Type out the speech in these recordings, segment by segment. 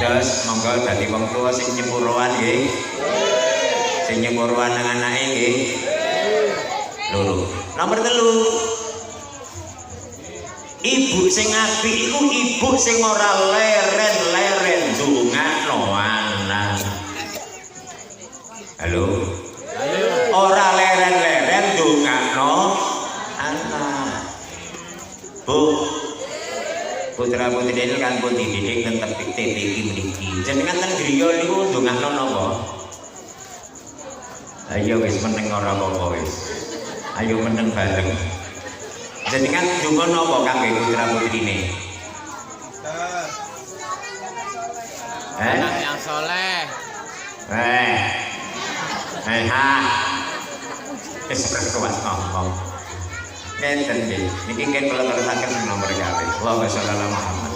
Dados monggo dadi wong tuwa sing nyepuro nggih. Sing nyepuro nang anake nggih. Loro. Nomor 3. Ibu sing apik iku ibu sing ora leren-leren ndongakno anak. Halo. Ora leren-leren ndongakno anak. Bu. Putra putri ini kan pun dididik dan TPI mriki. Jenengan ten griya niku ndongakno napa? Ayo wis meneng ora apa-apa wis. Ayo meneng bareng. Jenengan ndonga napa kangge putra putrine? Anak yang soleh. Ha. Wis kuat ngomong. Ngeten nggih. Niki kan kula terusaken nomor kabeh. Allahumma sholli ala Muhammad.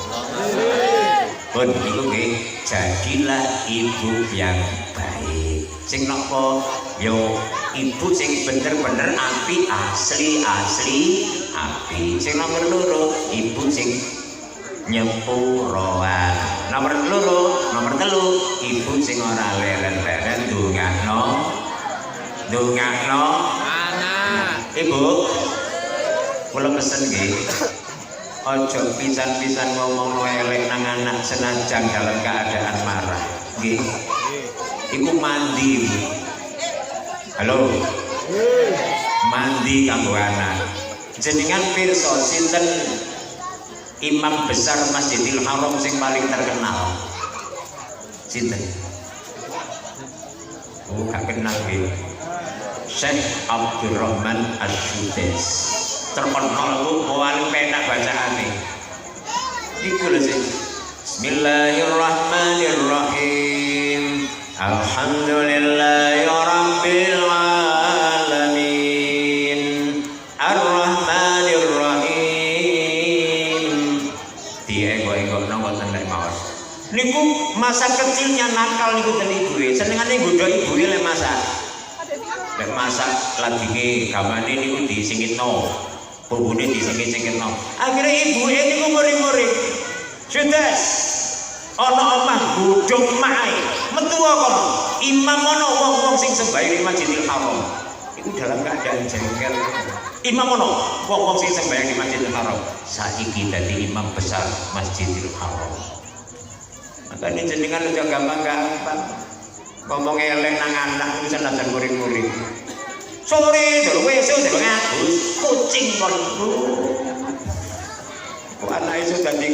Pun niku nggih, jadilah ibu yang baik. Sing napa? Yo ibu sing bener-bener apik, asli apik. Sing nomor 2, ibu sing nyepuroan. Nomor 3, ibu sing ora leren-leren ndongakno anak. Ibu kula pesen nggih, ojo pisan-pisan ngomong elek nang anak senajan dalam keadaan marah. Nggih. Iku mandi. Halo. Mandi kanggo anak. Jenengan pirsa sinten imam besar Masjidil Haram sing paling terkenal? Sinten? Oh, gak kenal nggih. Syekh Abdurrahman Asy-Syudes. Terkenal ku paling penak bacaane. Iku lho sing Bismillahirrahmanirrahim. Alhamdulillahi rabbil alamin. Ar-Rahmanirrahim. Dienggo-enggokno wonten nek maos. Niku masa kecilnya nakal niku ten ibuke. Senengane nggodha ibuke lek masak. Lek masak ladinge gamane niku disingitno. Bubune disingit-singitno. Akhire ibuke niku muring-muring. Sudes. Ana omah godhong mae. Metu kono. Imam ana wong-wong sing sembahyang di Masjidil Haram. Iku dalam keadaan jengkel. Imam ana wong-wong sing sembahyang di Masjidil Haram. Saiki dadi imam besar Masjidil Haram. Makane jenengan aja gampang-gampang ngomong elek nang anak iku senajan muring-muring. Sore dulu WC udah ngatus kucing kon. Kok anak itu jadi